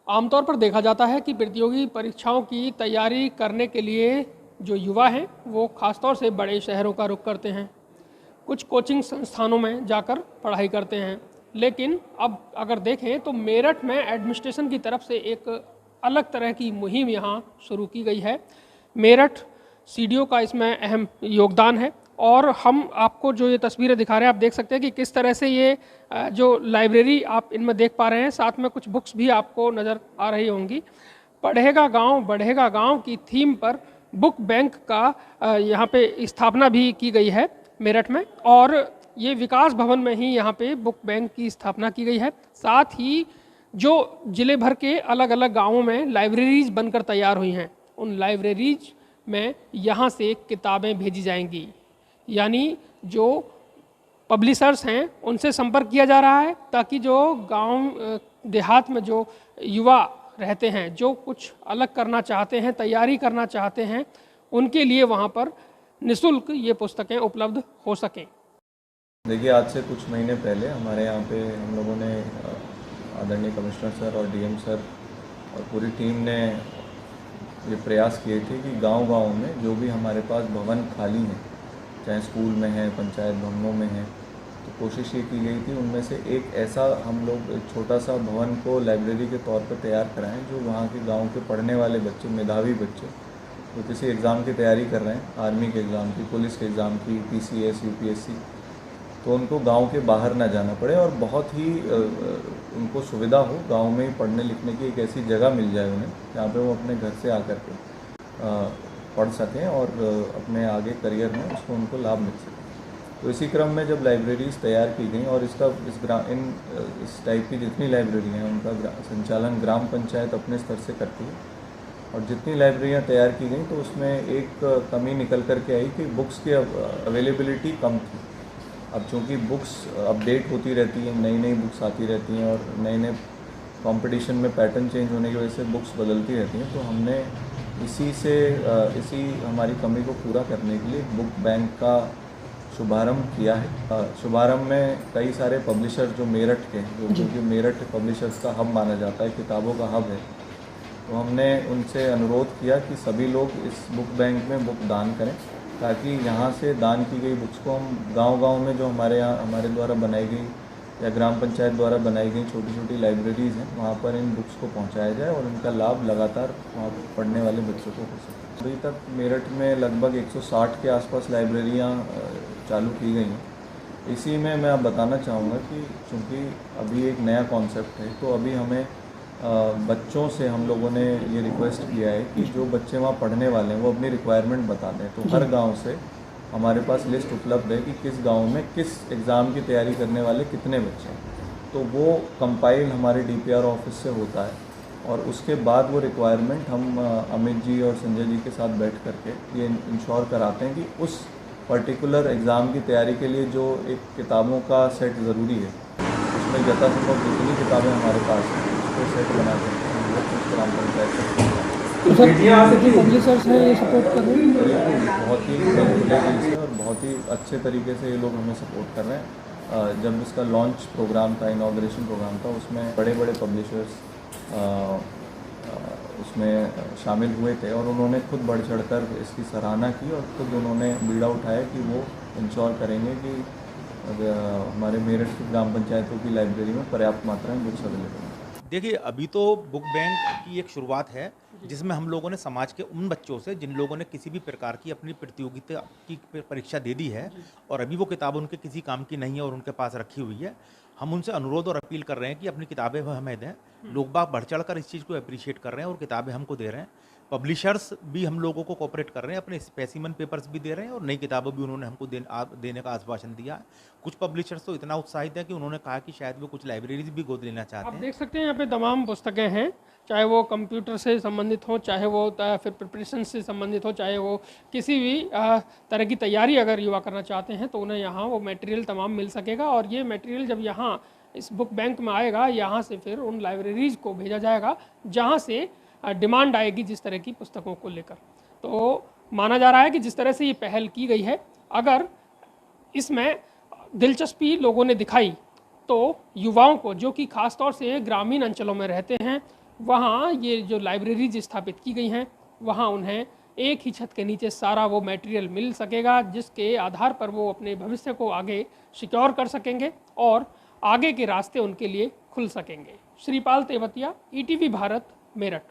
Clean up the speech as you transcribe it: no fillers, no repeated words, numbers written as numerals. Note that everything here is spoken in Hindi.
आमतौर पर देखा जाता है कि प्रतियोगी परीक्षाओं की तैयारी करने के लिए जो युवा हैं वो ख़ासतौर से बड़े शहरों का रुख करते हैं, कुछ कोचिंग संस्थानों में जाकर पढ़ाई करते हैं। लेकिन अब अगर देखें तो मेरठ में एडमिनिस्ट्रेशन की तरफ से एक अलग तरह की मुहिम यहाँ शुरू की गई है। मेरठ सीडीओ का इसमें अहम योगदान है और हम आपको जो ये तस्वीरें दिखा रहे हैं, आप देख सकते हैं कि किस तरह से ये जो लाइब्रेरी आप इनमें देख पा रहे हैं, साथ में कुछ बुक्स भी आपको नज़र आ रही होंगी। पढ़ेगा गांव बढ़ेगा गांव की थीम पर बुक बैंक का यहाँ पे स्थापना भी की गई है मेरठ में, और ये विकास भवन में ही यहाँ पे बुक बैंक की स्थापना की गई है। साथ ही जो जिले भर के अलग अलग गांवों में लाइब्रेरीज बनकर तैयार हुई हैं, उन लाइब्रेरीज में यहाँ से किताबें भेजी जाएंगी। यानी जो पब्लिशर्स हैं उनसे संपर्क किया जा रहा है ताकि जो गांव देहात में जो युवा रहते हैं, जो कुछ अलग करना चाहते हैं, तैयारी करना चाहते हैं, उनके लिए वहाँ पर निःशुल्क ये पुस्तकें उपलब्ध हो सकें। देखिए, आज से कुछ महीने पहले हमारे यहाँ पे हम लोगों ने आदरणीय कमिश्नर सर और डीएम सर और पूरी टीम ने ये प्रयास किए थे कि गांव-गांव में जो भी हमारे पास भवन खाली हैं, चाहे स्कूल में है, पंचायत भवनों में है, तो कोशिश ये की गई थी उनमें से एक ऐसा हम लोग एक छोटा सा भवन को लाइब्रेरी के तौर पर तैयार कराएं, जो वहाँ के गांव के पढ़ने वाले बच्चे, मेधावी बच्चे जो किसी एग्ज़ाम की तैयारी कर रहे हैं, आर्मी के एग्ज़ाम की, पुलिस के एग्ज़ाम की, पीसीएस, यूपीएससी, तो उनको गांव के बाहर ना जाना पड़े और बहुत ही उनको सुविधा हो, गांव में ही पढ़ने लिखने की एक ऐसी जगह मिल जाए उन्हें, जहाँ पे वो अपने घर से आकर के पढ़ सकें और अपने आगे करियर में उसको उनको लाभ मिल सके। तो इसी क्रम में जब लाइब्रेरीज़ तैयार की गई और इसका इस टाइप की जितनी लाइब्रेरी हैं उनका संचालन ग्राम पंचायत अपने स्तर से करती है, और जितनी लाइब्रेरियाँ तैयार की गई तो उसमें एक कमी निकल कर के आई कि बुक्स की अवेलेबिलिटी कम थी। अब चूँकि बुक्स अपडेट होती रहती हैं, नई नई बुक्स आती रहती हैं और नए नए कंपटीशन में पैटर्न चेंज होने की वजह से बुक्स बदलती रहती हैं, तो हमने इसी हमारी कमी को पूरा करने के लिए बुक बैंक का शुभारंभ किया है। शुभारंभ में कई सारे पब्लिशर जो मेरठ के, क्योंकि मेरठ पब्लिशर्स का हब माना जाता है, किताबों का हब है, तो हमने उनसे अनुरोध किया कि सभी लोग इस बुक बैंक में बुक दान करें, ताकि यहाँ से दान की गई बुक्स को हम गांव-गांव में जो हमारे द्वारा बनाई गई या ग्राम पंचायत द्वारा बनाई गई छोटी छोटी लाइब्रेरीज़ हैं, वहाँ पर इन बुक्स को पहुँचाया जाए और इनका लाभ लगातार वहाँ पढ़ने वाले बच्चों को हो सके। अभी तक मेरठ में लगभग 160 के आसपास लाइब्रेरियाँ चालू की गई हैं। इसी में मैं आप बताना चाहूँगा कि चूँकि अभी एक नया कॉन्सेप्ट है, तो अभी हमें बच्चों से हम लोगों ने ये रिक्वेस्ट किया है कि जो बच्चे वहाँ पढ़ने वाले हैं वो अपनी रिक्वायरमेंट बता दें। तो हर गांव से हमारे पास लिस्ट उपलब्ध है कि किस गांव में किस एग्ज़ाम की तैयारी करने वाले कितने बच्चे हैं, तो वो कंपाइल हमारे डीपीआर ऑफिस से होता है और उसके बाद वो रिक्वायरमेंट हम अमित जी और संजय जी के साथ बैठ करके ये इंश्योर कराते हैं कि उस पर्टिकुलर एग्ज़ाम की तैयारी के लिए जो एक किताबों का सेट ज़रूरी है, उसमें यथासंभव जितनी किताबें हमारे पास हैं उसको सेट बना करके हम लोग कुछ ग्राम पंचायत से पब्लिशर्स हैं ये सपोर्ट कर रहे हैं, बहुत ही खुले दिल से और बहुत ही अच्छे तरीके से ये लोग हमें सपोर्ट कर रहे हैं। जब इसका लॉन्च प्रोग्राम था, इनॉग्रेशन प्रोग्राम था, उसमें बड़े बड़े पब्लिशर्स उसमें शामिल हुए थे और उन्होंने खुद बढ़ चढ़कर इसकी सराहना की और खुद उन्होंने बीड़ा उठाया कि वो इंश्योर करेंगे कि हमारे मेरठ की ग्राम पंचायतों की लाइब्रेरी में पर्याप्त मात्रा में बुक्स अवेलेबल हैं। देखिए, अभी तो बुक बैंक की एक शुरुआत है जिसमें हम लोगों ने समाज के उन बच्चों से जिन लोगों ने किसी भी प्रकार की अपनी प्रतियोगिता की परीक्षा दे दी है और अभी वो किताब उनके किसी काम की नहीं है और उनके पास रखी हुई है, हम उनसे अनुरोध और अपील कर रहे हैं कि अपनी किताबें वह हमें दें। लोग बाग बढ़ चढ़ कर इस चीज़ को अप्रिशिएट कर रहे हैं और किताबें हमको दे रहे हैं। पब्लिशर्स भी हम लोगों को कोऑपरेट कर रहे हैं, अपने स्पेसिमन पेपर्स भी दे रहे हैं और नई किताबें भी उन्होंने हमको देने का आश्वासन दिया है। कुछ पब्लिशर्स तो इतना उत्साहित है कि उन्होंने कहा कि शायद वो कुछ लाइब्रेरीज भी गोद लेना चाहते आप हैं। देख सकते हैं यहाँ पे तमाम पुस्तकें हैं, चाहे वो कंप्यूटर से संबंधित हो, चाहे वो फिर प्रिपरेशन से संबंधित हो, चाहे वो किसी भी तरह की तैयारी अगर युवा करना चाहते हैं तो उन्हें यहाँ वो मटेरियल तमाम मिल सकेगा। और ये मटेरियल जब यहाँ इस बुक बैंक में आएगा, यहाँ से फिर उन लाइब्रेरीज़ को भेजा जाएगा जहाँ से डिमांड आएगी जिस तरह की पुस्तकों को लेकर। तो माना जा रहा है कि जिस तरह से ये पहल की गई है, अगर इसमें दिलचस्पी लोगों ने दिखाई तो युवाओं को, जो कि ख़ास तौर से ग्रामीण अंचलों में रहते हैं, वहाँ ये जो लाइब्रेरीज स्थापित की गई हैं वहाँ उन्हें एक ही छत के नीचे सारा वो मटेरियल मिल सकेगा, जिसके आधार पर वो अपने भविष्य को आगे सिक्योर कर सकेंगे और आगे के रास्ते उनके लिए खुल सकेंगे। श्रीपाल तेवतिया, ईटीवी भारत, मेरठ।